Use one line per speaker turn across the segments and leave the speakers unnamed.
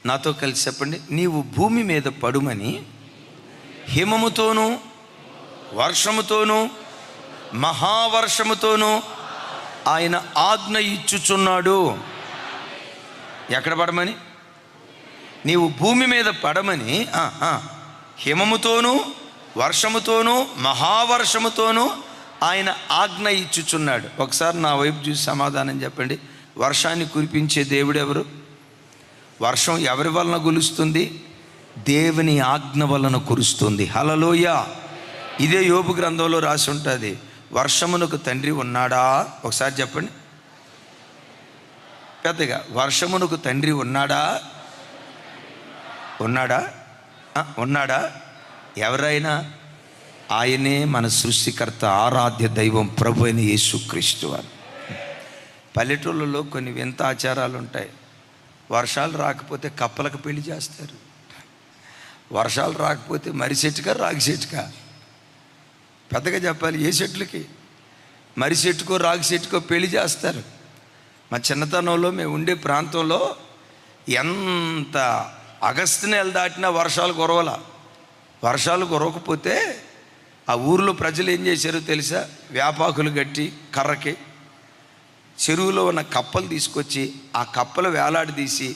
నాతో కలిసి చెప్పండి. నీవు భూమి మీద పడుమని హిమముతోనూ వర్షముతోనూ మహావర్షముతోనూ ఆయన ఆజ్ఞ ఇచ్చుచున్నాడు. ఎక్కడ పడమని? నీవు భూమి మీద పడమని హిమముతోనూ వర్షముతోనూ మహావర్షముతోనూ ఆయన ఆజ్ఞ ఇచ్చుచున్నాడు. ఒకసారి నా వైపు చూసి సమాధానం చెప్పండి. వర్షాన్ని కురిపించే దేవుడు ఎవరు? వర్షం ఎవరి వలన కురుస్తుంది? దేవుని ఆజ్ఞ వలన కురుస్తుంది. హల్లెలూయా. ఇదే యోబు గ్రంథంలో రాసి ఉంటుంది. వర్షమునకు తండ్రి ఉన్నాడా? ఒకసారి చెప్పండి పెద్దగా. వర్షమునకు తండ్రి ఉన్నాడా? ఉన్నాడా? ఉన్నాడా? ఎవరైనా? ఆయనే మన సృష్టికర్త, ఆరాధ్య దైవం, ప్రభు అయిన యేసుక్రీస్తు వారు. పల్లెటూళ్ళలో కొన్ని వింత ఆచారాలు ఉంటాయి. వర్షాలు రాకపోతే కప్పలకు పెళ్లి చేస్తారు. వర్షాలు రాకపోతే మర్రి చెట్టుకా రాగి చెట్టుకా? పెద్దగా చెప్పాలి. ఏ చెట్లకి? మర్రి చెట్టుకో రాగి చెట్టుకో పెళ్లి చేస్తారు. మా చిన్నతనంలో మేము ఉండే ప్రాంతంలో ఎంత ఆగస్టు నెల దాటినా వర్షాలు కురవల. వర్షాలు కురవకపోతే ఆ ఊర్లో ప్రజలు ఏం చేశారో తెలుసా? వేపాకులు కట్టి కర్రకి చెరువులో ఉన్న కప్పలు తీసుకొచ్చి ఆ కప్పలు వేలాడదీసి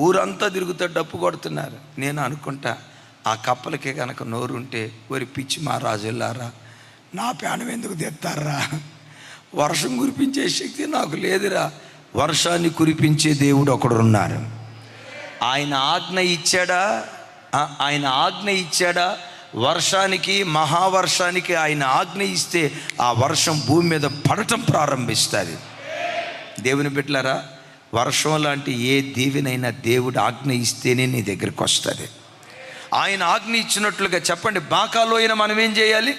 ఊరంతా తిరుగుతూ డప్పు కొడుతున్నారు. నేను అనుకుంటా, ఆ కప్పలకే కనుక నోరుంటే, వరి పిచ్చి మా రాజులారా, నా ప్రాణం ఎందుకు తెస్తారా? వర్షం కురిపించే శక్తి నాకు లేదురా. వర్షాన్ని కురిపించే దేవుడు ఒకడున్నారు. ఆయన ఆజ్ఞ ఇచ్చాడా? ఆయన ఆజ్ఞ ఇచ్చాడా? వర్షానికి, మహావర్షానికి ఆయన ఆజ్ఞ ఇస్తే ఆ వర్షం భూమి మీద పడటం ప్రారంభిస్తుంది. దేవుని బిడ్డలారా, వర్షం లాంటి ఏ దీవెనైనా దేవుడు ఆజ్ఞ ఇస్తేనే నీ దగ్గరికి వస్తుంది. ఆయన ఆజ్ఞ ఇచ్చినట్లుగా చెప్పండి. బాకాలోయన మనం ఏం చేయాలి?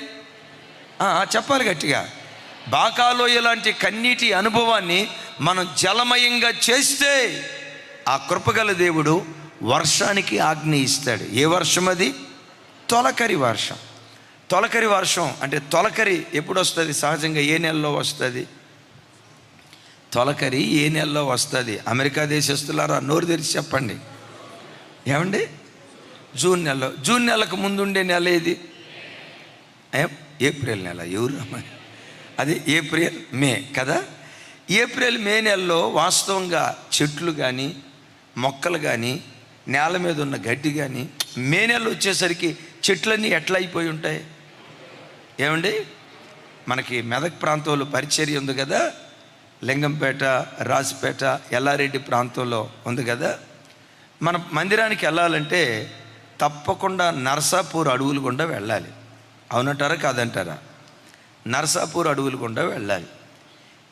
చెప్పాలి గట్టిగా. బాకాలోయ లాంటి కన్నీటి అనుభవాన్ని మనం జలమయంగా చేస్తే ఆ కృపగల దేవుడు వర్షానికి ఆజ్ఞ ఇస్తాడు. ఏ వర్షం అది? తొలకరి వర్షం. తొలకరి వర్షం అంటే తొలకరి ఎప్పుడు వస్తుంది? సహజంగా ఏ నెలలో వస్తుంది? తొలకరి ఏ నెలలో వస్తుంది? అమెరికా దేశస్తులారా నోరు తెరిచి చెప్పండి. ఏమండి? జూన్ నెలలో. జూన్ నెలకు ముందుండే నెల ఏది? ఏప్రిల్ నెల. ఎవరు? అది ఏప్రిల్ మే కదా. ఏప్రిల్ మే నెలలో వాస్తవంగా చెట్లు కానీ మొక్కలు కానీ నేల మీద ఉన్న గడ్డి కానీ మే నెలలో వచ్చేసరికి చెట్లన్నీ ఎట్లా అయిపోయి ఉంటాయి? ఏమండి? మనకి మెదక్ ప్రాంతంలో పరిచర్య ఉంది కదా, లింగంపేట, రాజపేట, ఎల్లారెడ్డి ప్రాంతంలో ఉంది కదా. మన మందిరానికి వెళ్ళాలంటే తప్పకుండా నర్సాపూర్ అడవులు గుండా వెళ్ళాలి. అవునంటారా కాదంటారా? నర్సాపూర్ అడవులు గుండా వెళ్ళాలి.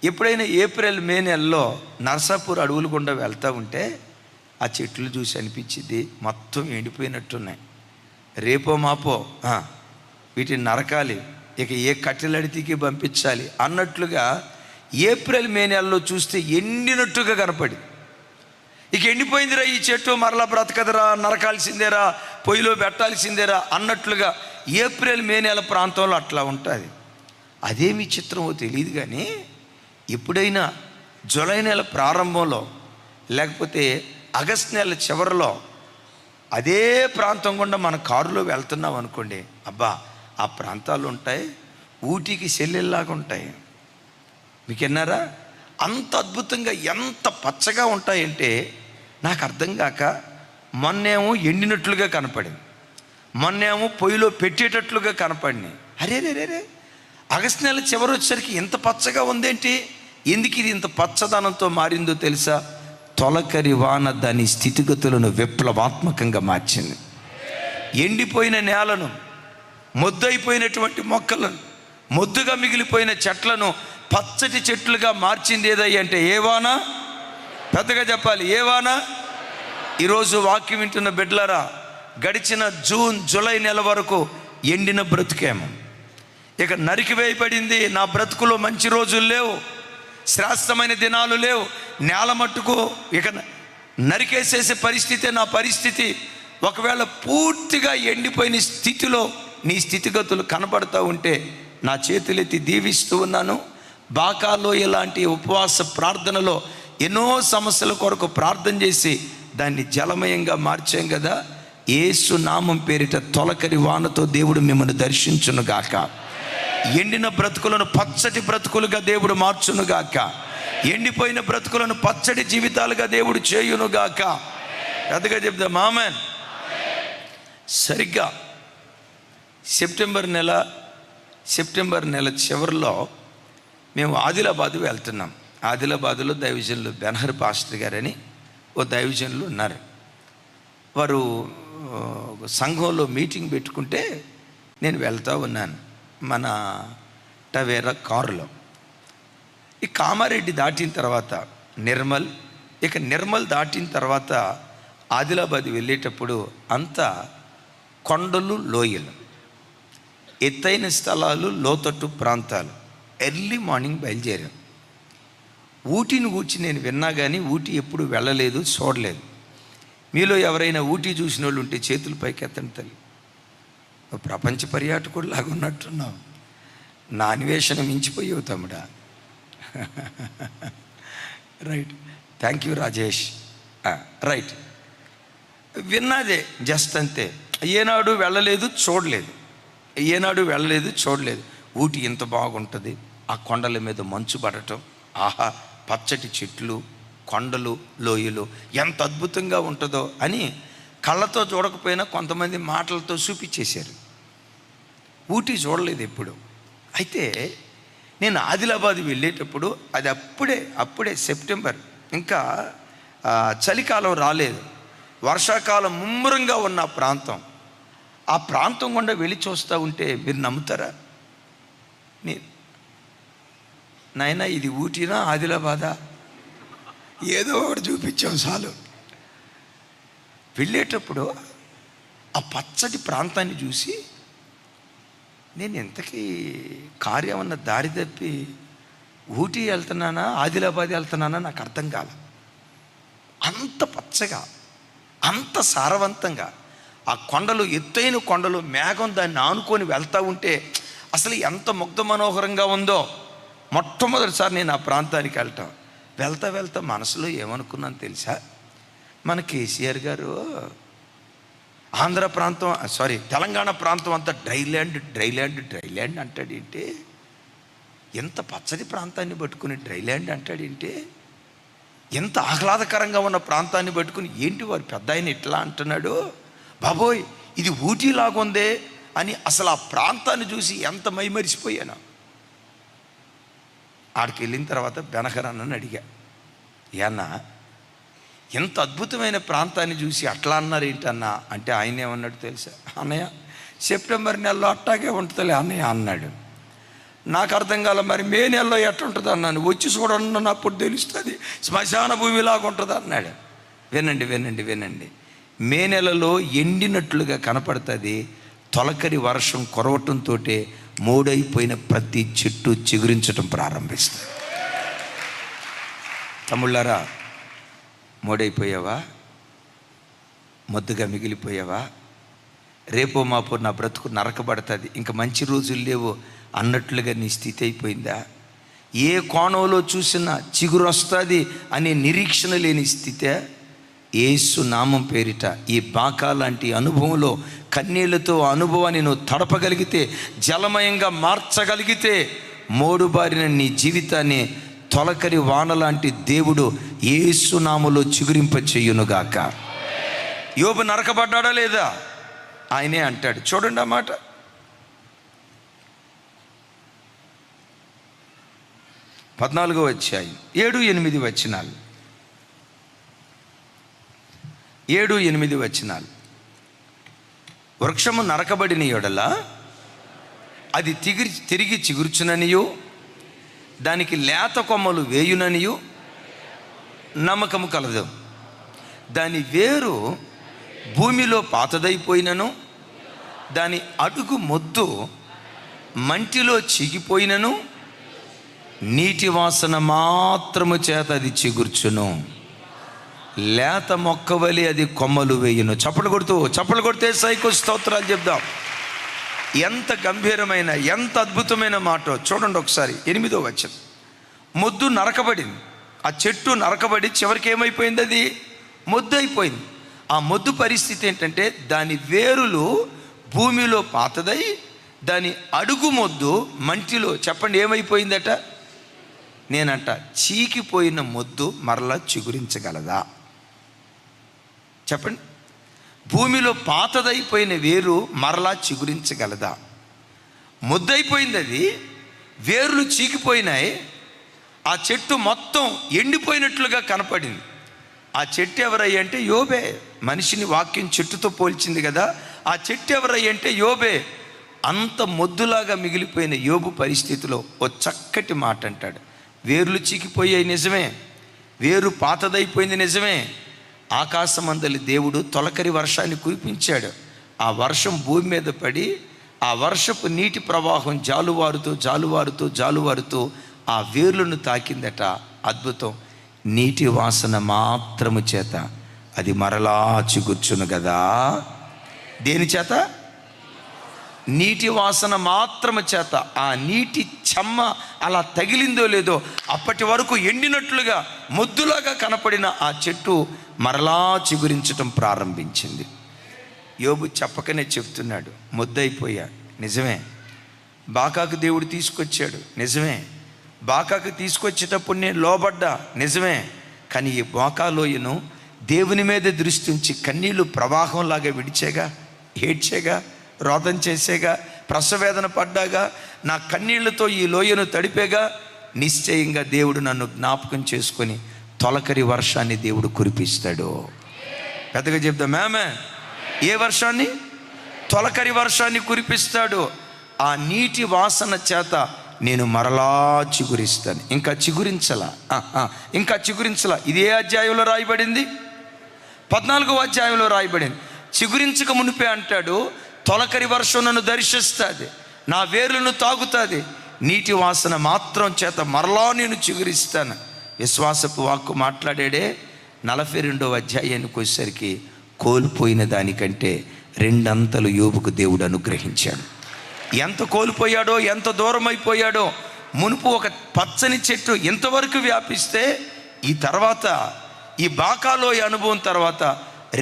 ఎప్పుడైనా ఏప్రిల్ మే నెలలో నర్సాపూర్ అడవులు గుండా వెళ్తూ ఉంటే ఆ చెట్లు చూసి అనిపించింది మొత్తం ఎండిపోయినట్టున్నాయి. రేపో మాపో వీటిని నరకాలి, ఇక ఏ కట్టెలడితికి పంపించాలి అన్నట్లుగా ఏప్రిల్ మే నెలలో చూస్తే ఎండినట్టుగా కనపడి, ఇక ఎండిపోయిందిరా ఈ చెట్టు, మరలా బ్రతకదరా, నరకాల్సిందేరా, పొయ్యిలో పెట్టాల్సిందేరా అన్నట్లుగా ఏప్రిల్ మే నెల ప్రాంతంలో అట్లా ఉంటుంది. అదేమి చిత్రమో తెలియదు కానీ ఎప్పుడైనా జూలై నెల ప్రారంభంలో లేకపోతే ఆగస్ట్ నెల చివరిలో అదే ప్రాంతం గుండా మన కారులో వెళ్తున్నాం అనుకోండి, అబ్బా ఆ ప్రాంతాలు ఉంటాయి ఊటీకి సెల్లెల్లాగా ఉంటాయి. మీకు విన్నారా? అంత అద్భుతంగా ఎంత పచ్చగా ఉంటాయంటే నాకు అర్థం కాక మొన్నేమో ఎండినట్లుగా కనపడింది, మొన్నేమో పొయ్యిలో పెట్టేటట్లుగా కనపడినాయి. అరే రే రే ఆగస్టు నెల చివరి వచ్చేసరికి ఇంత పచ్చగా ఉందేంటి? ఎందుకు ఇది ఇంత పచ్చదనంతో మారిందో తెలుసా? తొలకరి వాన దాని స్థితిగతులను విప్లవాత్మకంగా మార్చింది. ఎండిపోయిన నేలను, మొద్దైపోయినటువంటి మొక్కలను, మొద్దుగా మిగిలిపోయిన చెట్లను పచ్చటి చెట్లుగా మార్చింది ఏదయ్య అంటే ఏ వాన? పెద్దగా చెప్పాలి, ఏ వాన? ఈరోజు వాక్యం వింటున్న బిడ్డలారా, గడిచిన జూన్ జూలై నెల వరకు ఎండిన బ్రతుకేమో, ఇక నరికివేయబడింది. నా బ్రతుకులో మంచి రోజులు లేవు, శ్రేష్టమైన దినాలు లేవు, నేల మట్టుకు ఇక నరికేసేసే పరిస్థితే నా పరిస్థితి. ఒకవేళ పూర్తిగా ఎండిపోయిన స్థితిలో నీ స్థితిగతులు కనబడుతూ ఉంటే నా చేతులెత్తి దీవిస్తూ ఉన్నాను. బాకాలో ఇలాంటి ఉపవాస ప్రార్థనలో ఎన్నో సమస్యల కొరకు ప్రార్థన చేసి దాన్ని జలమయంగా మార్చాం కదా. యేసు నామం పేరిట తొలకరి వానతో దేవుడు మిమ్మల్ని దర్శించునుగాక. ఎండిన బ్రతుకులను పచ్చటి బ్రతుకులుగా దేవుడు మార్చునుగాక. ఎండిపోయిన బ్రతుకులను పచ్చటి జీవితాలుగా దేవుడు చేయునుగాక. పెద్దగా చెప్దాం ఆమేన్. సరిగ్గా సెప్టెంబర్ నెల చివరిలో మేము ఆదిలాబాద్ వెళ్తున్నాం. ఆదిలాబాదులో దైవజనులు బెనహర్ పాస్టర్ గారని ఓ దైవజనులు ఉన్నారు. వారు సంఘంలో మీటింగ్ పెట్టుకుంటే నేను వెళ్తూ ఉన్నాను మన టవేరా కారులో. ఈ కామారెడ్డి దాటిన తర్వాత నిర్మల్ దాటిన తర్వాత ఆదిలాబాద్ వెళ్ళేటప్పుడు అంతా కొండలు, లోయలు, ఎత్తైన స్థలాలు, లోతట్టు ప్రాంతాలు. ఎర్లీ మార్నింగ్ బయలుదేరాం. ఊటీని గూర్చి నేను విన్నా కానీ ఊటీ ఎప్పుడు వెళ్ళలేదు, చూడలేదు. మీలో ఎవరైనా ఊటీ చూసిన వాళ్ళు ఉంటే చేతులు పైకి ఎత్తండి తల్లి. ప్రపంచ పర్యాటకుడు లాగా ఉన్నట్టున్నావు. నా అన్వేషణ మించిపోయావు తమ్ముడా. Right, thank you Rajesh. Right, విన్నాదే జస్ట్ అంతే. ఏనాడు వెళ్ళలేదు, చూడలేదు. ఊటీ ఎంత బాగుంటుంది, ఆ కొండల మీద మంచు పడటం, ఆహా, పచ్చటి చెట్లు, కొండలు, లోయలు ఎంత అద్భుతంగా ఉంటుందో అని కళ్ళతో చూడకపోయినా కొంతమంది మాటలతో చూపించేశారు. ఊటీ చూడలేదు ఎప్పుడు. అయితే నేను ఆదిలాబాద్ వెళ్ళేటప్పుడు అది అప్పుడే సెప్టెంబర్, ఇంకా చలికాలం రాలేదు, వర్షాకాలం ముమ్మరంగా ఉన్న ఆ ప్రాంతం గుండా వెళ్ళి చూస్తూ ఉంటే మీరు నమ్ముతారా? నాయనా ఇది ఊటీనా ఆదిలాబాదా? ఏదో ఒకటి చూపించాం చాలు. వెళ్ళేటప్పుడు ఆ పచ్చటి ప్రాంతాన్ని చూసి నేను ఎంతకీ కారు ఏమన్నా దారి తప్పి ఊటీ వెళ్తున్నానా ఆదిలాబాద్ వెళ్తున్నానా నాకు అర్థం కాల. అంత పచ్చగా, అంత సారవంతంగా ఆ కొండలు, ఎత్తైన కొండలు, మేఘం దాన్ని ఆనుకొని వెళ్తూ ఉంటే అసలు ఎంత ముగ్ధ మనోహరంగా ఉందో. మొట్టమొదటిసారి నేను ఆ ప్రాంతానికి వెళ్తా మనసులో ఏమనుకున్నాను తెలుసా? మన కేసీఆర్ గారు తెలంగాణ ప్రాంతం అంతా డ్రైల్యాండ్ అంటాడేంటి? ఎంత పచ్చటి ప్రాంతాన్ని పట్టుకుని డ్రైల్యాండ్ అంటాడేంటి? ఎంత ఆహ్లాదకరంగా ఉన్న ప్రాంతాన్ని పట్టుకుని ఏంటి వారు పెద్ద ఆయన ఇట్లా అంటున్నాడు? బాబోయ్, ఇది ఊటీలాగుందే అని అసలు ఆ ప్రాంతాన్ని చూసి ఎంత మైమరిసిపోయాను. ఆడికి వెళ్ళిన తర్వాత బెనహర్ అన్నని అడిగా, ఏన్నా ఎంత అద్భుతమైన ప్రాంతాన్ని చూసి అట్లా అన్నారు ఏంటన్నా అంటే ఆయన ఏమన్నాడు తెలుసా? అన్నయ్య సెప్టెంబర్ నెలలో అట్టాగే ఉంటుందిలే అన్నయ్య అన్నాడు. నాకు అర్థం కాల, మరి మే నెలలో ఎట్టుంటుంది అన్నాను. వచ్చి చూడండి అప్పుడు తెలుస్తుంది, శ్మశాన భూమిలాగా ఉంటుంది అన్నాడు. వినండి, మే నెలలో ఎండినట్లుగా కనపడుతుంది. తొలకరి వర్షం కురవటంతో మోడైపోయిన ప్రతి చెట్టు చిగురించటం ప్రారంభిస్తుంది. తమ్ముళ్ళారా, మోడైపోయావా? మొద్దుగా మిగిలిపోయావా? రేపో మాపో నా బ్రతుకు నరకబడుతుంది, ఇంక మంచి రోజులు లేవు అన్నట్లుగా నీ స్థితి అయిపోయిందా? ఏ కోణంలో చూసినా చిగురు వస్తుంది అనే నిరీక్షణ లేని స్థితే? యేసు నామం పేరిట ఈ బాకా లాంటి అనుభవంలో కన్నీళ్లతో అనుభవాన్ని నువ్వు తడపగలిగితే, జలమయంగా మార్చగలిగితే, మోడుబారిన నీ జీవితాన్ని తొలకరి వాన లాంటి దేవుడు యేసు నామములో చిగురింప చెయ్యునుగాక. యోబు నరకబడ్డాడా లేదా? ఆయనే అంటాడు. చూడండి ఆ మాట. పద్నాలుగో అధ్యాయం 7-8 వచనాలు. 7-8 వచనాలు. వృక్షము నరకబడిన యెడల అది తిరిగి చిగుర్చుననియు, దానికి లేత కొమ్మలు వేయుననియు నమ్మకము కలదు. దాని వేరు భూమిలో పాతదైపోయినను, దాని అడుగు మొద్దు మంటిలో చిగిపోయినను, నీటి వాసన మాత్రము చేత అది చిగుర్చును. లేత మొక్కవలి అది కొమ్మలు వేయును. చప్పలు కొడితే సైకో స్తోత్రాలు చెప్దాం. ఎంత గంభీరమైన, ఎంత అద్భుతమైన మాట చూడండి ఒకసారి. 8వ వచనం. మొద్దు నరకబడింది, ఆ చెట్టు నరకబడి చివరికి ఏమైపోయింది? అది మొద్దు అయిపోయింది. ఆ మొద్దు పరిస్థితి ఏంటంటే దాని వేరులు భూమిలో పాతదై దాని అడుగు మొద్దు మంటిలో, చెప్పండి ఏమైపోయిందట? నేనంట చీకిపోయిన మొద్దు మరలా చిగురించగలదా? చెప్పండి. భూమిలో పాతదైపోయిన వేరు మరలా చిగురించగలదా? మొద్దైపోయింది, అది వేర్లు చీకిపోయినాయి. ఆ చెట్టు మొత్తం ఎండిపోయినట్లుగా కనపడింది. ఆ చెట్టు ఎవరయ్య అంటే యోబే. మనిషిని వాక్యం చెట్టుతో పోల్చింది కదా. ఆ చెట్టు ఎవరయ్య అంటే యోబే. అంత మొద్దులాగా మిగిలిపోయిన యోబు పరిస్థితిలో ఓ చక్కటి మాట అంటాడు. వేర్లు చీకిపోయాయి నిజమే, వేరు పాతదైపోయింది నిజమే. ఆకాశమందలి దేవుడు తొలకరి వర్షాన్ని కురిపించాడు. ఆ వర్షం భూమి మీద పడి ఆ వర్షపు నీటి ప్రవాహం జాలువారుతూ జాలువారుతూ జాలువారుతూ ఆ వేర్లను తాకిందట. అద్భుతం. నీటి వాసన మాత్రము చేత అది మరలా చిగుర్చును కదా. దేని చేత? నీటి వాసన మాత్రము చేత. ఆ నీటి చెమ్మ అలా తగిలిందో లేదో అప్పటి వరకు ఎండినట్లుగా మొద్దులాగా కనపడిన ఆ చెట్టు మరలా చిగురించటం ప్రారంభించింది. యోబు చెప్పకనే చెప్తున్నాడు, మొద్దైపోయా నిజమే. బాకాకు దేవుడు తీసుకొచ్చాడు నిజమే. బాకాకు తీసుకొచ్చేటప్పుడు నేను లోబడ్డా నిజమే. కానీ ఈ బాకాలోయను దేవుని మీద దృష్టి ఉంచి కన్నీళ్లు ప్రవాహంలాగా విడిచేగా, ఏడ్చేగా, రోదన చేసేగా, ప్రసవేదన పడ్డాగా, నా కన్నీళ్లతో ఈ లోయను తడిపేగా. నిశ్చయంగా దేవుడు నన్ను జ్ఞాపకం చేసుకొని తొలకరి వర్షాన్ని దేవుడు కురిపిస్తాడు. పెద్దగా చెప్దాం మేమే. ఏ వర్షాన్ని? తొలకరి వర్షాన్ని కురిపిస్తాడు. ఆ నీటి వాసన చేత నేను మరలా చిగురిస్తాను. ఇంకా చిగురించలా, ఇంకా చిగురించలా. ఇది ఏ అధ్యాయంలో రాయబడింది? 14వ అధ్యాయంలో రాయబడింది. చిగురించక మునిపే అంటాడు, తొలకరి వర్షం నన్ను దర్శిస్తుంది, నా వేర్లను తాగుతుంది, నీటి వాసన మాత్రం చేత మరలా నేను చిగురిస్తాను. విశ్వాసపు వాక్కు మాట్లాడాడే. 42వ అధ్యాయానికి వచ్చేసరికి కోల్పోయిన దానికంటే 2 అంతలు యోబుకు దేవుడు అనుగ్రహించాడు. ఎంత కోల్పోయాడో, ఎంత దూరం అయిపోయాడో. మునుపు ఒక పచ్చని చెట్టు ఇంతవరకు వ్యాపిస్తే ఈ తర్వాత ఈ బాకాలో అనుభవం తర్వాత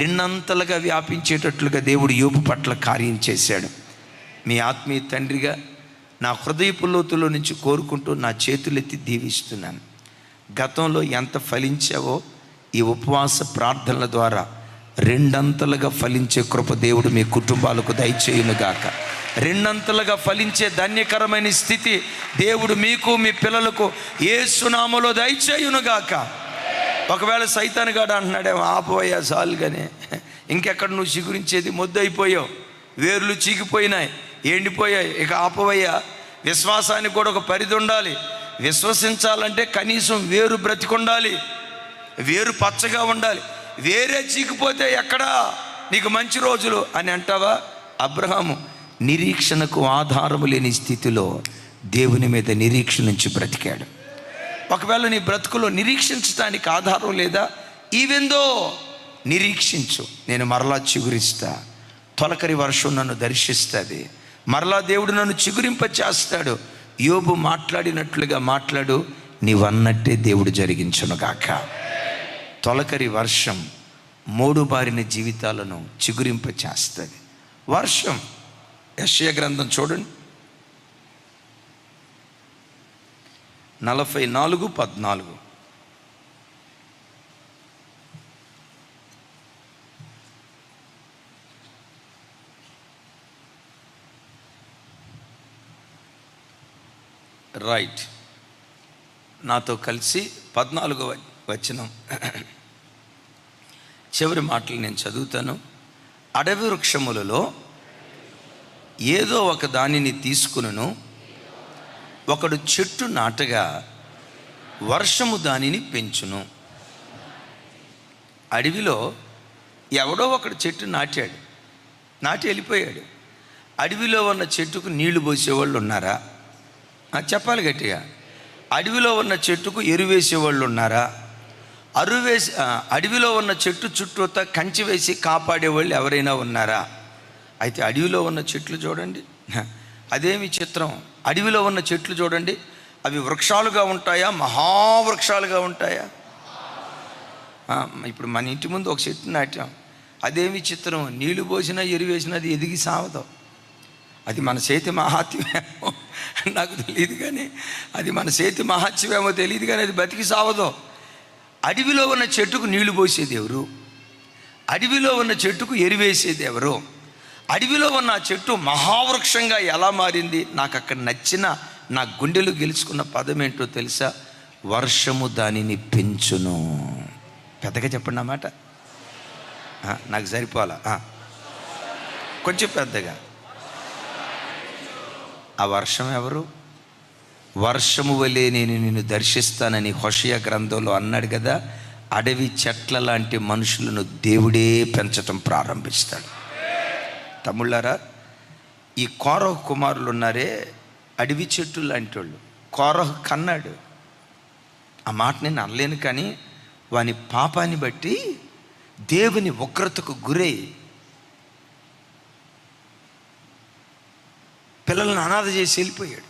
2 అంతలుగా వ్యాపించేటట్లుగా దేవుడు యోబు పట్ల కార్యం చేశాడు. మీ ఆత్మీయ తండ్రిగా నా హృదయపు లోతులో నుంచి కోరుకుంటూ నా చేతులెత్తి దీవిస్తున్నాను. గతంలో ఎంత ఫలించావో ఈ ఉపవాస ప్రార్థనల ద్వారా 2 అంతలుగా ఫలించే కృప దేవుడు మీ కుటుంబాలకు దయచేయునుగాక. 2 అంతలుగా ఫలించే ధన్యకరమైన స్థితి దేవుడు మీకు, మీ పిల్లలకు యేసు నామములో దయచేయునుగాక. ఒకవేళ సైతానుగాడు అంటున్నాడేమో, ఆపోయా చాలుగానే, ఇంకెక్కడ నువ్వు చిగురించేది, మొద్దైపోయావు, వేర్లు చీకిపోయినాయి, ఎండిపోయాయి, ఇక ఆపవయ్యా. విశ్వాసానికి కూడా ఒక పరిధి ఉండాలి. విశ్వసించాలంటే కనీసం వేరు బ్రతికుండాలి, వేరు పచ్చగా ఉండాలి. వేరే చీకిపోతే ఎక్కడా నీకు మంచి రోజులు అని అంటావా? అబ్రహాము నిరీక్షణకు ఆధారము లేని స్థితిలో దేవుని మీద నిరీక్షణ నుంచి బ్రతికాడు. ఒకవేళ నీ బ్రతుకులో నిరీక్షించడానికి ఆధారం లేదా? ఈవెందో నిరీక్షించు, నేను మరలా చిగురిస్తా, తొలకరి వర్షం నన్ను దర్శిస్తుంది, మరలా దేవుడు నన్ను చిగురింప చేస్తాడు. యోబు మాట్లాడినట్లుగా మాట్లాడు, నీవన్నట్టే దేవుడు జరిగించునుగాక. తొలకరి వర్షం మోడుబారిన జీవితాలను చిగురింప చేస్తుంది. వర్షం. యెషయా గ్రంథం చూడండి, 44:14. రైట్, నాతో కలిసి 14వ వచనం చివరి మాటలు నేను చదువుతాను. అడవి వృక్షములలో ఏదో ఒక దానిని తీసుకును, ఒకడు చెట్టు నాటగా వర్షము దానిని పెంచును. అడవిలో ఎవడో ఒకడు చెట్టు నాటాడు, నాటి వెళ్ళిపోయాడు. అడవిలో ఉన్న చెట్టుకు నీళ్లు పోసేవాళ్ళు ఉన్నారా? చెప్పాలి గట్టిగా. అడవిలో ఉన్న చెట్టుకు ఎరువేసేవాళ్ళు ఉన్నారా? అడవిలో ఉన్న చెట్టు చుట్టూతా కంచి వేసి కాపాడేవాళ్ళు ఎవరైనా ఉన్నారా? అయితే అడవిలో ఉన్న చెట్లు చూడండి, అదేమి చిత్రం. అడవిలో ఉన్న చెట్లు చూడండి, అవి వృక్షాలుగా ఉంటాయా, మహావృక్షాలుగా ఉంటాయా? ఇప్పుడు మన ఇంటి ముందు ఒక చెట్టు నాటాం, అదేమి చిత్రం, నీళ్లు పోసినా ఎరువేసినా అది ఎదిగి సావదు. అది మన చేతి మహాత్మ్యమేమో నాకు తెలియదు, కానీ అది మన చేతి మహాత్మ్యమేమో తెలియదు, కానీ అది బతికి సావదు. అడవిలో ఉన్న చెట్టుకు నీళ్లు పోసేది ఎవరు? అడవిలో ఉన్న చెట్టుకు ఎరువేసేది ఎవరు? అడవిలో ఉన్న ఆ చెట్టు మహావృక్షంగా ఎలా మారింది? నాకు అక్కడ నచ్చిన, నా గుండెలు గెలుచుకున్న పదం ఏంటో తెలుసా? వర్షము దానిని పెంచును. పెద్దగా చెప్పండి అన్నమాట, నాకు సరిపోలా, కొంచెం పెద్దగా. ఆ వర్షం ఎవరు? వర్షము వలె నేను నిన్ను దర్శిస్తానని హోషేయ గ్రంథంలో అన్నాడు కదా. అడవి చెట్ల లాంటి మనుషులను దేవుడే పెంచటం ప్రారంభిస్తాడు. తమ్ముళ్ళారా, ఈ కోరహు కుమారులు ఉన్నారే, అడవి చెట్టు లాంటి వాళ్ళు. కోరహు కన్నాడు, ఆ మాట నేను అనలేను, కానీ వాని పాపాన్ని బట్టి దేవుని ఉగ్రతకు గురై పిల్లలను అనాథ చేసి వెళ్ళిపోయాడు.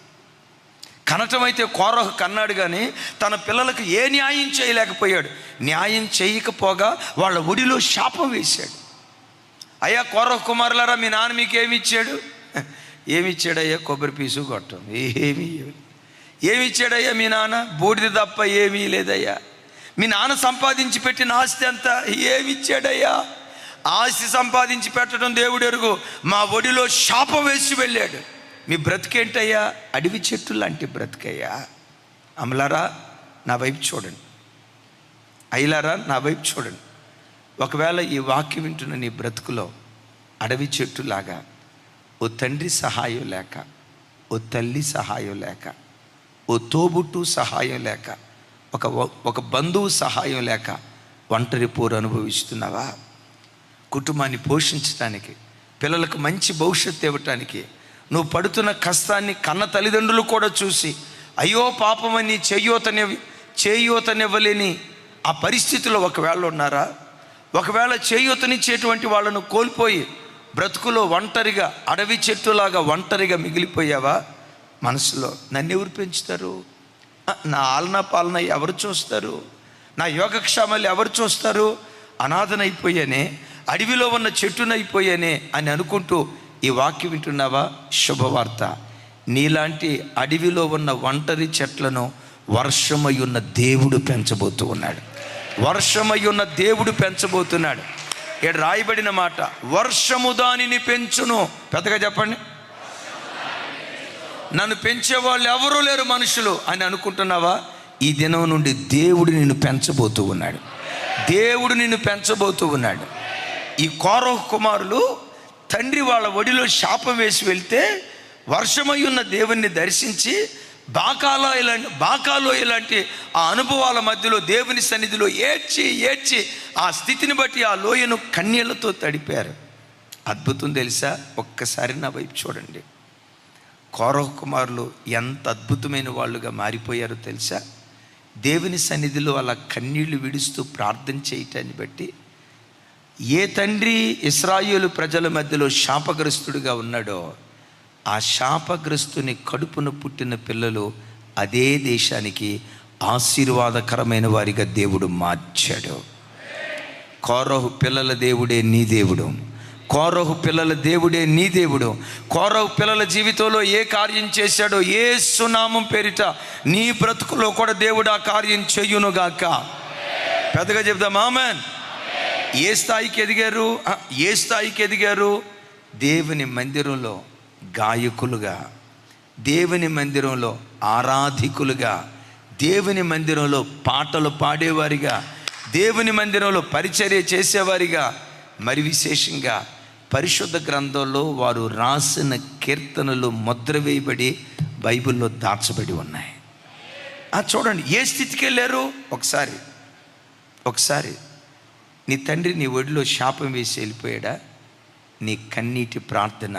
కనటమైతే కోరహు కన్నాడు, కానీ తన పిల్లలకు ఏ న్యాయం చేయలేకపోయాడు. న్యాయం చేయకపోగా వాళ్ళ ఒడిలో శాపం వేశాడు. అయ్యా కోరహు కుమారులారా, మీ నాన్న మీకు ఏమి ఇచ్చాడు? ఏమి ఇచ్చాడయ్యా? కొబ్బరి పీసు కొట్టం. ఏమి ఇచ్చాడయ్యా మీ నాన్న? బూడిద తప్ప ఏమీ లేదయ్యా. మీ నాన్న సంపాదించి పెట్టిన ఆస్తి అంతా ఏమి ఇచ్చాడయ్యా? ఆస్తి సంపాదించి పెట్టడం దేవుడు ఎరుగు, మా ఒడిలో శాపం వేసి వెళ్ళాడు. మీ బ్రతికేంటయ్యా? అడవి చెట్టు లాంటి బ్రతికయ్యా. అమలారా నా వైపు చూడండి, అయ్యలారా నా వైపు చూడండి. ఒకవేళ ఈ వాక్యం వింటున్న నీ బ్రతుకులో అడవి చెట్టులాగా ఓ తండ్రి సహాయం లేక, ఓ తల్లి సహాయం లేక, ఓ తోబుట్టు సహాయం లేక, ఒక బంధువు సహాయం లేక ఒంటరి పోరు అనుభవిస్తున్నావా? కుటుంబాన్ని పోషించడానికి, పిల్లలకు మంచి భవిష్యత్తు ఇవ్వటానికి నువ్వు పడుతున్న కష్టాన్ని కన్న తల్లిదండ్రులు కూడా చూసి అయ్యో పాపమని చేయూతనివ్వలేని ఆ పరిస్థితిలో ఒకవేళ ఉన్నారా? ఒకవేళ చేయూతనిచ్చేటువంటి వాళ్ళను కోల్పోయి బ్రతుకులో ఒంటరిగా, అడవి చెట్టులాగా ఒంటరిగా మిగిలిపోయావా? మనసులో నన్ను ఎవరు పెంచుతారు? నా ఆలనా పాలన ఎవరు చూస్తారు? నా యోగక్షేమాలు ఎవరు చూస్తారు? అనాథనైపోయానే, అడవిలో ఉన్న చెట్టునైపోయానే అని అనుకుంటూ ఈ వాక్యం వింటున్నావా? శుభవార్త, నీలాంటి అడవిలో ఉన్న ఒంటరి చెట్లను వర్షమై ఉన్న దేవుడు పెంచబోతూ ఉన్నాడు. వర్షమై ఉన్న దేవుడు పెంచబోతున్నాడు. ఇక్కడ రాయబడిన మాట, వర్షము దానిని పెంచును. పెద్దగా చెప్పండి. నన్ను పెంచేవాళ్ళు ఎవరూ లేరు మనుషులు అని అనుకుంటున్నావా? ఈ దినం నుండి దేవుడు నిన్ను పెంచబోతూ ఉన్నాడు. దేవుడు నిన్ను పెంచబోతూ ఉన్నాడు. ఈ కోరహు కుమారులు తండ్రి వాళ్ళ ఒడిలో శాపం వేసి వెళ్తే వర్షమై ఉన్న దేవుణ్ణి దర్శించి బాకాలో ఇలాంటి ఆ అనుభవాల మధ్యలో దేవుని సన్నిధిలో ఏడ్చి ఆ స్థితిని బట్టి ఆ లోయను కన్నీళ్లతో తడిపారు. అద్భుతం తెలుసా? ఒక్కసారి నా వైపు చూడండి. కోరహు కుమారులు ఎంత అద్భుతమైన వాళ్ళుగా మారిపోయారో తెలుసా? దేవుని సన్నిధిలో అలా కన్నీళ్లు విడుస్తూ ప్రార్థన చేయటాన్ని బట్టి ఏ తండ్రి ఇశ్రాయేలు ప్రజల మధ్యలో శాపగ్రస్తుడిగా ఉన్నాడో ఆ శాపగ్రస్తుని కడుపున పుట్టిన పిల్లలు అదే దేశానికి ఆశీర్వాదకరమైన వారిగా దేవుడు మార్చాడు. కోరహు పిల్లల దేవుడే నీ దేవుడు. కోరహు పిల్లల దేవుడే నీ దేవుడు. కోరహు పిల్లల జీవితంలో ఏ కార్యం చేశాడో యేసు నామం పేరిట నీ బ్రతుకులో కూడా దేవుడు ఆ కార్యం చెయ్యునుగాక. పెద్దగా చెప్దాం ఆమేన్. ఏ స్థాయికి ఎదిగారు? దేవుని మందిరంలో గాయకులుగా, దేవుని మందిరంలో ఆరాధికులుగా, దేవుని మందిరంలో పాటలు పాడేవారిగా, దేవుని మందిరంలో పరిచర్య చేసేవారిగా, మరి విశేషంగా పరిశుద్ధ గ్రంథంలో వారు రాసిన కీర్తనలు ముద్ర వేయబడి బైబిల్లో దాచబడి ఉన్నాయి. చూడండి ఏ స్థితికి వెళ్ళారు. ఒకసారి నీ తండ్రి నీ ఒడిలో శాపం వేసి వెళ్ళిపోయాడా? నీ కన్నీటి ప్రార్థన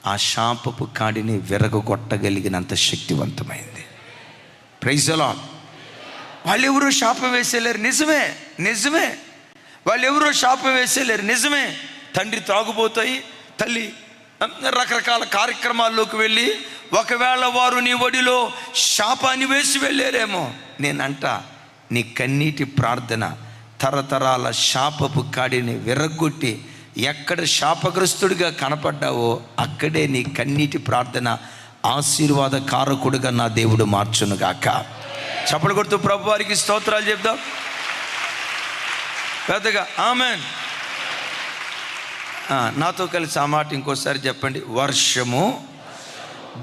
ఆ శాపపు కాడిని విరగొట్టగలిగినంత శక్తివంతమైంది. Praise the lord. వాళ్ళెవరూ శాపం వేసేలేరు, నిజమే. వాళ్ళెవరూ శాపం వేసేలేరు, నిజమే. తండ్రి తాగుబోతాయి, తల్లి రకరకాల కార్యక్రమాల్లోకి వెళ్ళి ఒకవేళ వారు నీ ఒడిలో శాపాన్ని వేసి వెళ్ళారేమో. నేనంట నీ కన్నీటి ప్రార్థన తరతరాల శాపపు కాడిని విరగ్గొట్టి ఎక్కడ శాపగ్రస్తుడిగా కనపడ్డావో అక్కడే నీ కన్నీటి ప్రార్థన ఆశీర్వాద కారకుడుగా నా దేవుడు మార్చునుగాక. చప్పలు కొడుతూ ప్రభు వారికి స్తోత్రాలు చెప్దాం పెద్దగా. ఆమెన్. నాతో కలిసి ఆ మాట ఇంకోసారి చెప్పండి. వర్షము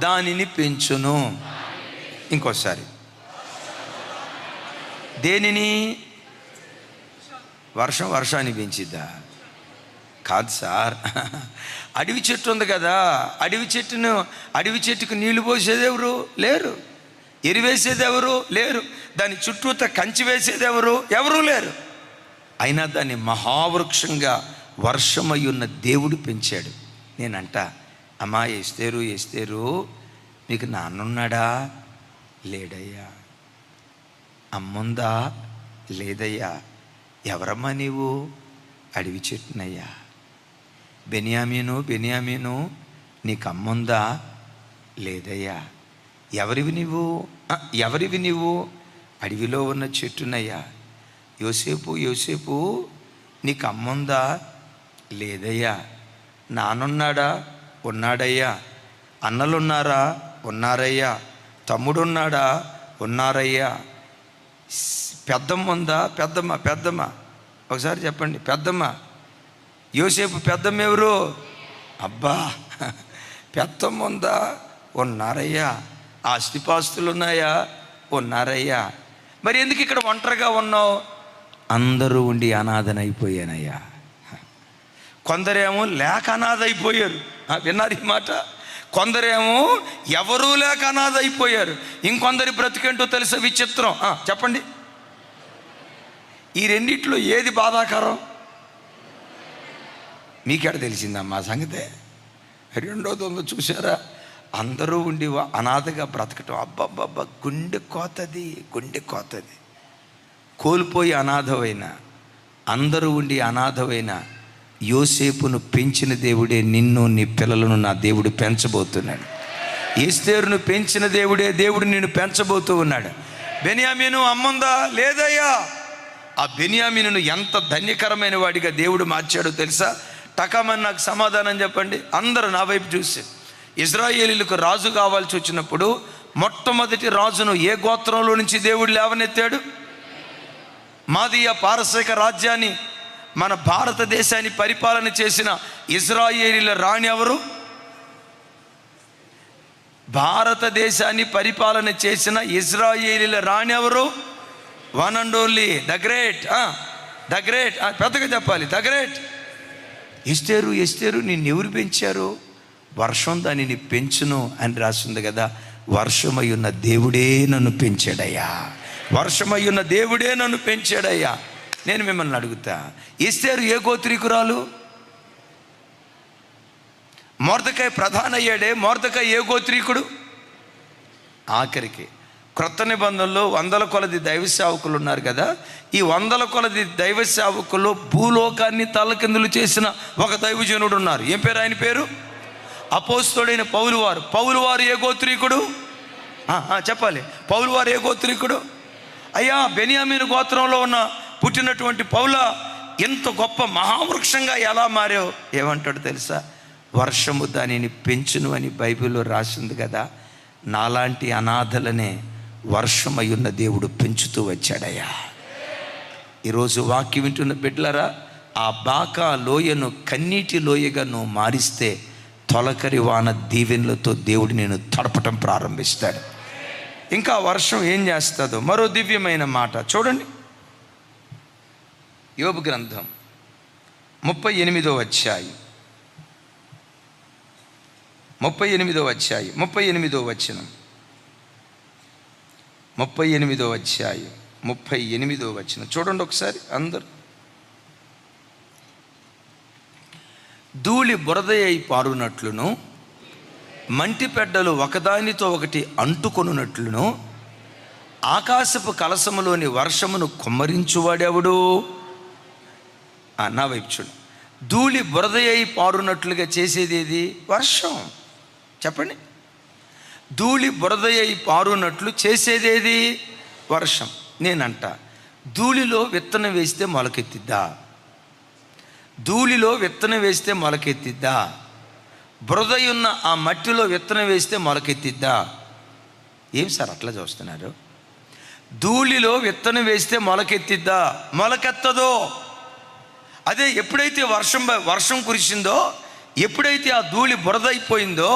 దానిని పెంచును. ఇంకోసారి. దేనిని? వర్షాన్ని పెంచిద్దా? కాదు సార్. అడవి చెట్టు ఉంది కదా, అడవి చెట్టుకు నీళ్లు పోసేది ఎవరు లేరు, ఎరివేసేది ఎవరు లేరు, దాని చుట్టూత కంచి వేసేది ఎవరు లేరు. అయినా దాన్ని మహావృక్షంగా వర్షమై ఉన్న దేవుడు పెంచాడు. నేనంట, అమ్మా ఎస్తేరు నీకు నాన్నున్నాడా? లేడయ్యా. అమ్ముందా? లేదయ్యా. ఎవరమ్మా నీవు? అడవి చెట్టునయ్యా. బెన్యామీను నీకు అమ్ముందా? లేదయ్యా. ఎవరివి నీవు? అడవిలో ఉన్న చెట్టునయ్యా. యోసేపు నీకు అమ్ముందా? లేదయ్యా. నానున్నాడా? ఉన్నాడయ్యా. అన్నలున్నారా? ఉన్నారయ్యా. తమ్ముడున్నాడా? ఉన్నారయ్యా. పెద్దమ్మ ఉందా? పెద్దమ్మ ఒకసారి చెప్పండి. పెద్దమ్మ. యోసేపు పెద్దమ్మ ఎవరు? అబ్బా, పెద్దమ్మ ఉందా? ఉన్నారయ్యా. ఆస్తిపాస్తులు ఉన్నాయా? ఉన్నారయ్యా. మరి ఎందుకు ఇక్కడ ఒంటరిగా ఉన్నావు? అందరూ ఉండి అనాథనైపోయానయ్యా. కొందరేమో లేక అనాథ అయిపోయారు. విన్నారు ఈ మాట? కొందరేమో ఎవరూ లేక అనాథ అయిపోయారు. ఇంకొందరి బ్రతికేంటో తెలిసే విచిత్రం. చెప్పండి. ఈ రెండిట్లో ఏది బాధాకరం? మీకెడ తెలిసిందమ్మా సంగతే? రెండోది ఉందో చూసారా? అందరూ ఉండి అనాథగా బ్రతకటం. అబ్బబ్బబ్బా, గుండె కోతది. కోల్పోయి అనాథమైన, అందరూ ఉండి అనాథమైన యోసేపును పెంచిన దేవుడే నిన్ను, నీ పిల్లలను నా దేవుడు పెంచబోతున్నాడు. ఎస్తేరును పెంచిన దేవుడు నిన్ను పెంచబోతూ ఉన్నాడు. బెన్యామీను అమ్ముందా? లేదయ్యా. ఆ బెన్యామీనును ఎంత ధన్యకరమైన వాడిగా దేవుడు మార్చాడో తెలుసా? టకామని నాకు సమాధానం చెప్పండి. అందరూ నా వైపు చూసి. ఇశ్రాయేలీయులకు రాజు కావాల్సి వచ్చినప్పుడు మొట్టమొదటి రాజును ఏ గోత్రంలో నుంచి దేవుడు లేవనెత్తాడు? మాదీయ పారసీక రాజ్యాన్ని, మన భారతదేశాన్ని పరిపాలన చేసిన ఇశ్రాయేలీయుల రాణి ఎవరు? భారతదేశాన్ని పరిపాలన చేసిన ఇశ్రాయేలీయుల రాణి ఎవరు? One and only the great. పెద్దగా చెప్పాలి, ద గ్రేట్ ఎస్తేరు. నిన్ను ఎవరు పెంచారు? వర్షం దానిని పెంచును అని రాసింది కదా. వర్షమై ఉన్న దేవుడే నన్ను పెంచాడయ్యా. నేను మిమ్మల్ని అడుగుతా, ఎస్తేరు ఏ గోత్రీకురాలు? మొర్దెకై ప్రధాన అయ్యాడే, మొర్దెకై ఏ గోత్రీకుడు? ఆఖరికి క్రొత్త నిబంధనలో 100 కొలది దైవ సేవకులు ఉన్నారు కదా. ఈ 100 కొలది దైవ సేవకుల్లో భూలోకాన్ని తలకిందులు చేసిన ఒక దైవజనుడు ఉన్నారు. ఏం పేరు ఆయన పేరు? అపోస్తలుడైన పౌలు వారు ఏ గోత్రీకుడు? చెప్పాలి. పౌలు వారు ఏ గోత్రీకుడు? అయ్యా, బెన్యామీను గోత్రంలో పుట్టినటువంటి పౌల ఎంత గొప్ప మహావృక్షంగా ఎలా మారావు? ఏమంటాడు తెలుసా? వర్షము దానిని పెంచును అని బైబిల్లో రాసింది కదా. నాలాంటి అనాథలనే వర్షమై ఉన్న దేవుడు పెంచుతూ వచ్చాడయ్యా. ఈరోజు వాక్యం వింటున్న బిడ్డలారా, ఆ బాకా లోయను కన్నీటి లోయగా నువ్వు మారిస్తే తొలకరి వాన దీవెనలతో దేవుడు నేను తడపటం ప్రారంభిస్తాడు. ఇంకా వర్షం ఏం చేస్తుందో మరో దివ్యమైన మాట చూడండి. యోబు గ్రంథం 38వ అధ్యాయం 38వ అధ్యాయం 38వ వచనం 38వ అధ్యాయం 38వ వచనం చూడండి ఒకసారి అందరు. ధూళి బురదయ్యి పారునట్లును, మంటి పెడ్డలు ఒకదానితో ఒకటి అంటుకొనున్నట్లును, ఆకాశపు కలసములోని వర్షమును కుమ్మరించువాడెవడు? నా వైపు చూడు. ధూళి బురదయ్యి పారునట్లుగా చేసేది ఏది? వర్షం. చెప్పండి. ధూళి బురదయ్యి పారునట్లు చేసేదేది? వర్షం. నేనంట, ధూళిలో విత్తనం వేస్తే మొలకెత్తిద్దా? ధూళిలో విత్తనం వేస్తే మొలకెత్తిద్దా? బురదయున్న ఆ మట్టిలో విత్తనం వేస్తే మొలకెత్తిద్దా? ఏం సార్ అట్లా చూస్తున్నారు? ధూళిలో విత్తనం వేస్తే మొలకెత్తిద్దా? మొలకెత్తదో. అదే ఎప్పుడైతే వర్షం కురిసిందో, ఎప్పుడైతే ఆ ధూళి బురద అయిపోయిందో,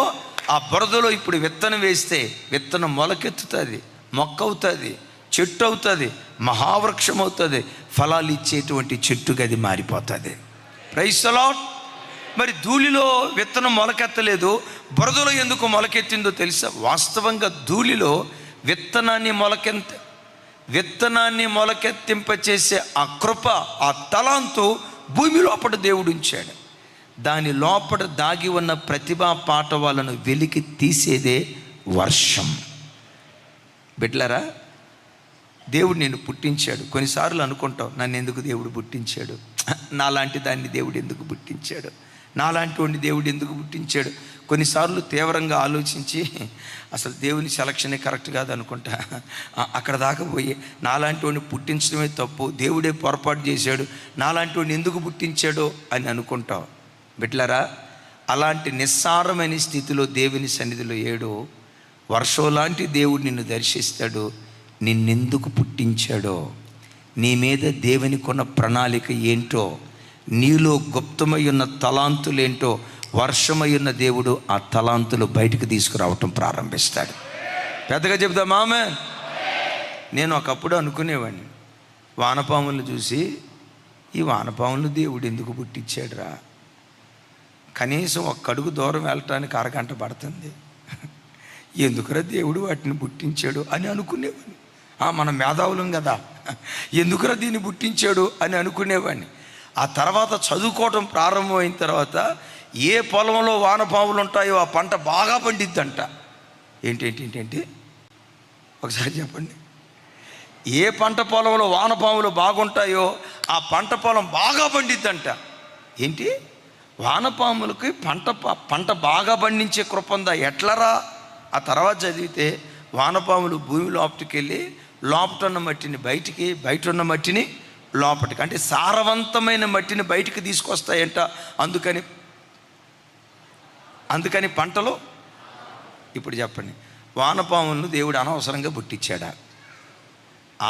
ఆ బురదలో ఇప్పుడు విత్తనం వేస్తే విత్తనం మొలకెత్తుతుంది, మొక్క అవుతుంది, చెట్టు అవుతుంది, మహావృక్షం అవుతుంది, ఫలాలు ఇచ్చేటువంటి చెట్టుగా అది మారిపోతుంది. Praise the Lord. మరి ధూళిలో విత్తనం మొలకెత్తలేదు, బురదలో ఎందుకు మొలకెత్తిందో తెలుసా? వాస్తవంగా ధూళిలో విత్తనాన్ని మొలకెత్తింపచేసే ఆ కృప, ఆ తలాంతు భూమి లోపల దేవుడు ఉంచాడు. దాని లోపల దాగి ఉన్న ప్రతిభా పాఠవాలను వెలికి తీసేదే వర్షం. బిడ్డలారా, దేవుడు నిన్ను పుట్టించాడు. కొన్నిసార్లు అనుకుంటావు, నన్ను ఎందుకు దేవుడు పుట్టించాడు, నాలాంటి దాన్ని దేవుడు ఎందుకు పుట్టించాడు, నాలాంటి వాడిని దేవుడు ఎందుకు పుట్టించాడు. కొన్నిసార్లు తీవ్రంగా ఆలోచించి అసలు దేవుని సెలక్షనే కరెక్ట్ కాదు అనుకుంటా, అక్కడ దాకా పోయి నాలాంటి వాడిని పుట్టించడమే తప్పు, దేవుడే పొరపాటు చేశాడు, నాలాంటి వాడిని ఎందుకు పుట్టించాడో అని అనుకుంటావు. బిడ్డలారా, అలాంటి నిస్సారమైన స్థితిలో దేవుని సన్నిధిలో ఏడో వర్షం లాంటి దేవుడు నిన్ను దర్శిస్తాడు. నిన్నెందుకు పుట్టించాడో, నీ మీద దేవునికి ఉన్న ప్రణాళిక ఏంటో, నీలో గుప్తమై ఉన్న తలాంతులేంటో వర్షమై ఉన్న దేవుడు ఆ తలాంతులు బయటకు తీసుకురావటం ప్రారంభిస్తాడు. పెద్దగా చెప్తాం ఆమెన్. నేను ఒకప్పుడు అనుకునేవాడిని, వానపాములను చూసి ఈ వానపాములు దేవుడు ఎందుకు పుట్టించాడురా, కనీసం ఒక్క అడుగు దూరం వెళ్ళటానికి అరగంట పడుతుంది, ఎందుకురా దేవుడు వాటిని పుట్టించాడు అని అనుకునేవాడిని. మన మేధావులం కదా, ఎందుకురా దీన్ని పుట్టించాడు అని అనుకునేవాడిని. ఆ తర్వాత చదువుకోవటం ప్రారంభమైన తర్వాత ఏ పొలంలో వానపాములు ఉంటాయో ఆ పంట బాగా పండిద్దంట. ఏంటి ఒకసారి చెప్పండి. ఏ పంట పొలంలో వానపాములు బాగుంటాయో ఆ పంట పొలం బాగా పండిద్దంట. ఏంటి, వానపాములకి పంట బాగా పండించే కృప ఉందా? ఎట్లరా? ఆ తర్వాత చదివితే వానపాములు భూమి లోపలికి వెళ్ళి లోపట ఉన్న మట్టిని బయటికి, బయట ఉన్న మట్టిని లోపలికి, అంటే సారవంతమైన మట్టిని బయటికి తీసుకొస్తాయంట. అందుకని పంటలో. ఇప్పుడు చెప్పండి, వానపాములను దేవుడు అనవసరంగా పుట్టించాడా?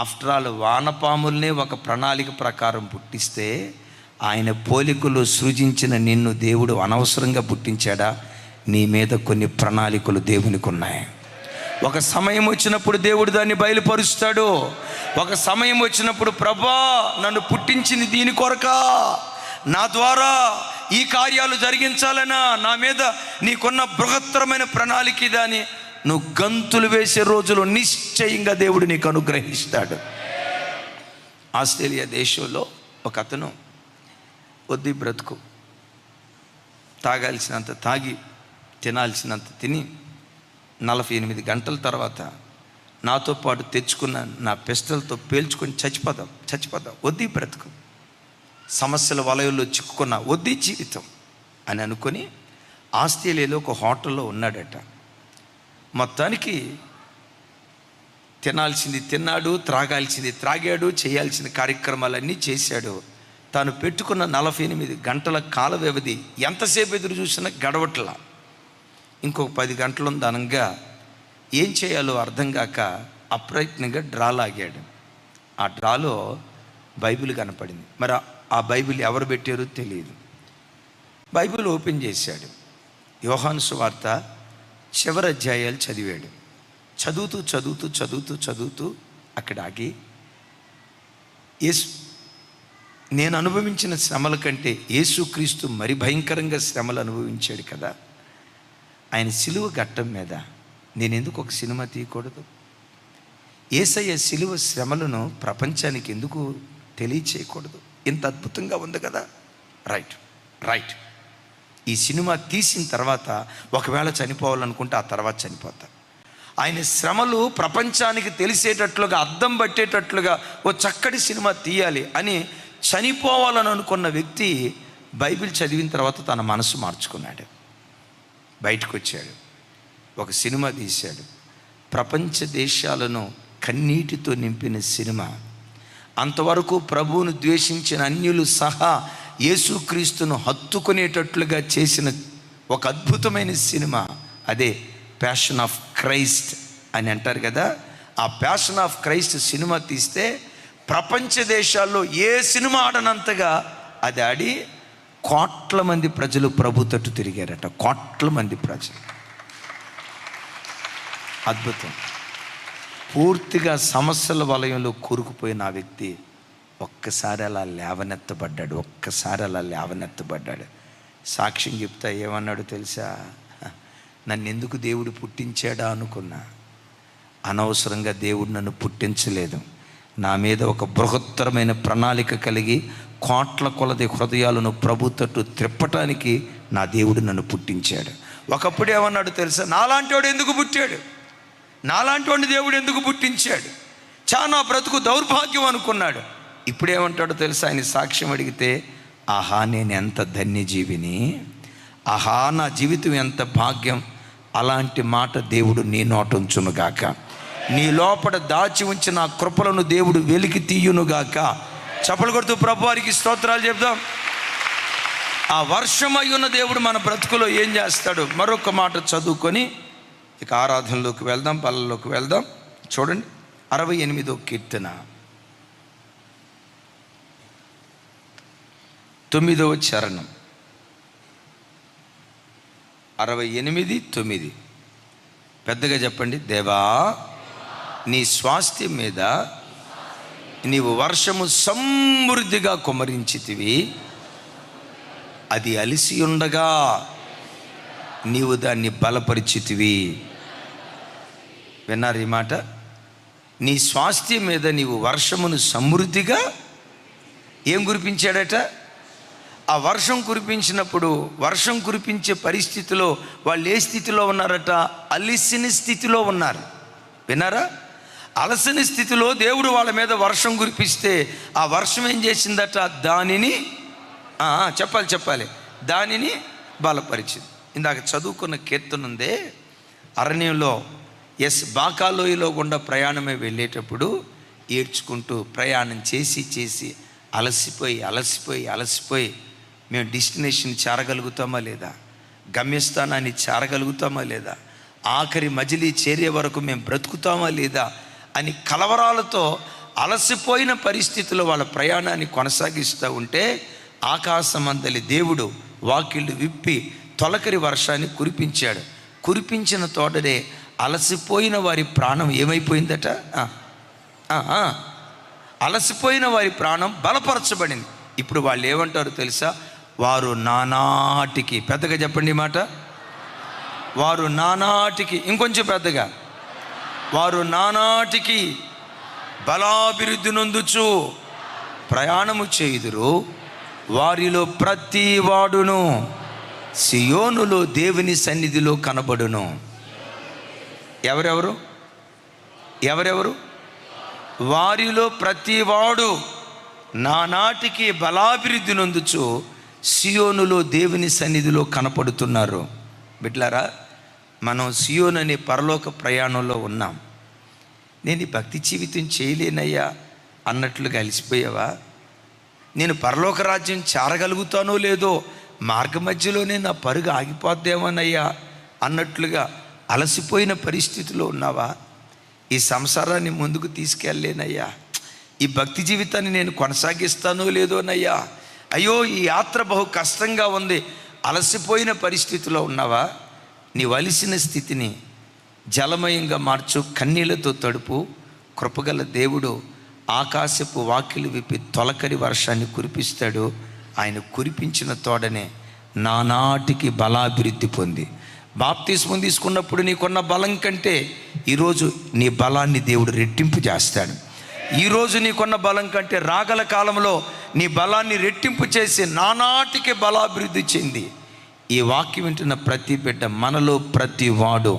ఆఫ్టర్ ఆల్ వానపాముల్నే ఒక ప్రణాళిక ప్రకారం పుట్టిస్తే ఆయన పోలికలు సృజించిన నిన్ను దేవుడు అనవసరంగా పుట్టించాడా? నీ మీద కొన్ని ప్రణాళికలు దేవునికి ఉన్నాయి. ఒక సమయం వచ్చినప్పుడు దేవుడు దాన్ని బయలుపరుస్తాడు. ఒక సమయం వచ్చినప్పుడు, ప్రభా నన్ను పుట్టించింది దీని కొరకా, నా ద్వారా ఈ కార్యాలు జరిగించాలనా, నా మీద నీకున్న బృహత్తరమైన ప్రణాళిక దాన్ని నువ్వు గంతులు వేసే రోజులు నిశ్చయంగా దేవుడు నీకు అనుగ్రహిస్తాడు. ఆస్ట్రేలియా దేశంలో ఒక అతను వద్దు బ్రతుకు, తాగాల్సినంత తాగి తినాల్సినంత తిని 48 గంటల తర్వాత నాతో పాటు తెచ్చుకున్న నా పిస్టల్తో పేల్చుకొని చచ్చిపోదాం వద్దు బ్రతుకు, సమస్యల వలయంలో చిక్కుకున్న వద్దు జీవితం అని అనుకొని ఆస్ట్రేలియాలో ఒక హోటల్లో ఉన్నాడట. మొత్తానికి తినాల్సింది తిన్నాడు, త్రాగాల్సింది త్రాగాడు, చేయాల్సిన కార్యక్రమాలన్నీ చేశాడు. తాను పెట్టుకున్న 48 గంటల కాల వ్యవధి ఎంతసేపు ఎదురు చూసినా గడవట్లా. ఇంకొక 10 గంటలు ఉంది అనగా ఏం చేయాలో అర్థం కాక అప్రయత్నంగా డ్రా లాగాడు. ఆ డ్రాలో బైబిల్ కనపడింది. మరి ఆ బైబిల్ ఎవరు పెట్టారో తెలియదు. బైబిల్ ఓపెన్ చేశాడు. యోహాను సువార్త చివరి అధ్యాయాలు చదివాడు. చదువుతూ అక్కడ ఆగి, నేను అనుభవించిన శ్రమల కంటే యేసుక్రీస్తు మరి భయంకరంగా శ్రమలు అనుభవించాడు కదా, ఆయన సిలువ ఘట్టం మీద నేను ఎందుకు ఒక సినిమా తీయకూడదు? యేసయ్య సిలువ శ్రమలను ప్రపంచానికి ఎందుకు తెలియచేయకూడదు? ఇంత అద్భుతంగా ఉంది కదా. రైట్ ఈ సినిమా తీసిన తర్వాత ఒకవేళ చనిపోవాలనుకుంటే ఆ తర్వాత చనిపోతా. ఆయన శ్రమలు ప్రపంచానికి తెలిసేటట్లుగా, అద్దం పట్టేటట్లుగా ఓ చక్కటి సినిమా తీయాలి అని చనిపోవాలని అనుకున్న వ్యక్తి బైబిల్ చదివిన తర్వాత తన మనసు మార్చుకున్నాడు. బయటకు వచ్చాడు, ఒక సినిమా తీశాడు. ప్రపంచ దేశాలను కన్నీటితో నింపిన సినిమా. అంతవరకు ప్రభువును ద్వేషించిన అన్యులు సహా యేసుక్రీస్తును హత్తుకునేటట్లుగా చేసిన ఒక అద్భుతమైన సినిమా అదే ప్యాషన్ ఆఫ్ క్రైస్ట్ అని అంటారు కదా. ఆ ప్యాషన్ ఆఫ్ క్రైస్ట్ సినిమా తీస్తే ప్రపంచ దేశాల్లో ఏ సినిమా ఆడనంతగా అది ఆడి కోట్ల మంది ప్రజలు ప్రభు తట్టు తిరిగారట. కోట్ల మంది ప్రజలు. అద్భుతం. పూర్తిగా సమస్యల వలయంలో కూరుకుపోయిన ఆ వ్యక్తి ఒక్కసారి అలా లేవనెత్తబడ్డాడు. సాక్ష్యం చెప్తా ఏమన్నాడు తెలుసా? నన్ను ఎందుకు దేవుడు పుట్టించాడా అనుకున్నా. అనవసరంగా దేవుడు నన్ను పుట్టించలేదు. నా మీద ఒక బృహత్తరమైన ప్రణాళిక కలిగి కోట్ల కొలది హృదయాలను ప్రభు తట్టు త్రిప్పటానికి నా దేవుడు నన్ను పుట్టించాడు. ఒకప్పుడు ఏమన్నాడు తెలుసా? నాలాంటి వాడు ఎందుకు పుట్టాడు, నాలాంటి వాడిని దేవుడు ఎందుకు పుట్టించాడు, చాలా బ్రతుకు దౌర్భాగ్యం అనుకున్నాడు. ఇప్పుడేమంటాడో తెలుసా? ఆయన సాక్ష్యం అడిగితే, ఆహా నేను ఎంత ధన్యజీవిని, ఆహా నా జీవితం ఎంత భాగ్యం. అలాంటి మాట దేవుడు నీ నోట ఉంచునుగాక. నీ లోపల దాచి ఉంచిన ఆ కృపలను దేవుడు వెలికి తీయునుగాక. చప్పలు కొడుతూ ప్రభు వారికి స్తోత్రాలు చెప్దాం. ఆ వర్షమై ఉన్న దేవుడు మన బ్రతుకులో ఏం చేస్తాడు? మరొక మాట చదువుకొని ఇక ఆరాధనలోకి వెళ్దాం, పల్లెల్లోకి వెళ్దాం. చూడండి 68వ కీర్తన 9వ చరణం. 68:9. పెద్దగా చెప్పండి. దేవా నీ స్వాస్థ్యం మీద నీవు వర్షము సమృద్ధిగా కుమ్మరించితివి, అది అలిసి ఉండగా నీవు దాన్ని బలపరిచితివి. విన్నారు ఈ మాట? నీ స్వాస్థ్యం మీద నీవు వర్షమును సమృద్ధిగా ఏం కురిపించాడట? ఆ వర్షం కురిపించినప్పుడు, వర్షం కురిపించే పరిస్థితిలో వాళ్ళు ఏ స్థితిలో ఉన్నారట? అలిసిన స్థితిలో ఉన్నారు. విన్నారా? అలసిన స్థితిలో దేవుడు వాళ్ళ మీద వర్షం కురిపిస్తే ఆ వర్షం ఏం చేసిందట? దానిని చెప్పాలి దానిని బలపరిచింది. ఇందాక చదువుకున్న కీర్తన ఉందే, అరణ్యంలో బాకాలోయలో గుండా ప్రయాణమే వెళ్ళేటప్పుడు ఏడ్చుకుంటూ ప్రయాణం చేసి అలసిపోయి మేము డెస్టినేషన్ చేరగలుగుతామా లేదా, గమ్యస్థానాన్ని చేరగలుగుతామా లేదా, ఆఖరి మజిలీ చేరే వరకు మేము బ్రతుకుతామా లేదా అని కలవరాలతో అలసిపోయిన పరిస్థితుల్లో వాళ్ళ ప్రయాణాన్ని కొనసాగిస్తూ ఉంటే ఆకాశమందలి దేవుడు వాకిళ్ళు విప్పి తొలకరి వర్షాన్ని కురిపించాడు. కురిపించిన తోటనే అలసిపోయిన వారి ప్రాణం ఏమైపోయిందట? అలసిపోయిన వారి ప్రాణం బలపరచబడింది. ఇప్పుడు వాళ్ళు ఏమంటారు తెలుసా? వారు నానాటికి, పెద్దగా చెప్పండి మాట, వారు నానాటికి, ఇంకొంచెం పెద్దగా, వారు నానాటికి బలాభివృద్ధి నొందుచు ప్రయాణము చేయుదురు, వారిలో ప్రతి వాడును సియోనులో దేవుని సన్నిధిలో కనబడును. ఎవరెవరు? వారిలో ప్రతివాడు నానాటికి బలాభివృద్ధి నొందుచు సియోనులో దేవుని సన్నిధిలో కనపడుతున్నారు. బిడ్లారా, మనం సియోను అనే పరలోక ప్రయాణంలో ఉన్నాం. నేను ఈ భక్తి జీవితం చేయలేనయ్యా అన్నట్లుగా అలసిపోయావా? నేను పరలోక రాజ్యం చేరగలుగుతానో లేదో, మార్గ మధ్యలోనే నా పరుగు ఆగిపోద్దేమోనయ్యా అన్నట్లుగా అలసిపోయిన పరిస్థితిలో ఉన్నావా? ఈ సంసారాన్ని ముందుకు తీసుకెళ్ళలేనయ్యా, ఈ భక్తి జీవితాన్ని నేను కొనసాగిస్తానో లేదోనయ్యా, అయ్యో ఈ యాత్ర బహు కష్టంగా ఉంది, అలసిపోయిన పరిస్థితిలో ఉన్నావా? నీ వలసిన స్థితిని జలమయంగా మార్చు, కన్నీళ్లతో తడుపు. కృపగల దేవుడు ఆకాశపు వాకిలు విప్పి తొలకరి వర్షాన్ని కురిపిస్తాడు. ఆయన కురిపించిన తోడనే నానాటికి బలాభివృద్ధి పొంది, బాప్తిస్మం తీసుకున్నప్పుడు నీకున్న బలం కంటే ఈరోజు నీ బలాన్ని దేవుడు రెట్టింపు చేస్తాడు. ఈరోజు నీకున్న బలం కంటే రాగల కాలంలో నీ బలాన్ని రెట్టింపు చేసి నానాటికి బలాభివృద్ధి చెంది, ఈ వాక్యం వింటున్న ప్రతి బిడ్డ, మనలో ప్రతి వాడు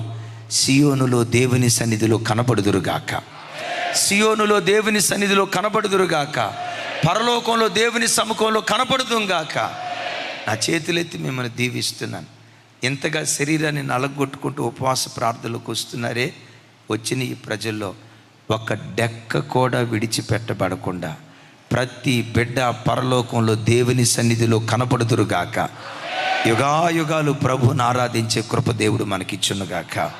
సియోనులో దేవుని సన్నిధిలో కనబడుదురుగాక, సియోనులో దేవుని సన్నిధిలో కనబడుదురుగాక, పరలోకంలో దేవుని సముఖంలో కనపడుదుగాక. నా చేతులెత్తి మిమ్మల్ని దీవిస్తున్నాను. ఎంతగా శరీరాన్ని నలగొట్టుకుంటూ ఉపవాస ప్రార్థనలకు వస్తున్నారే, వచ్చిన ఈ ప్రజల్లో ఒక డెక్క కూడా విడిచిపెట్టబడకుండా ప్రతి బిడ్డ పరలోకంలో దేవుని సన్నిధిలో కనపడుదురుగాక. యుగాయుగాలు ప్రభువుని ఆరాధించే కృప దేవుడు మనకిచ్చునుగాక.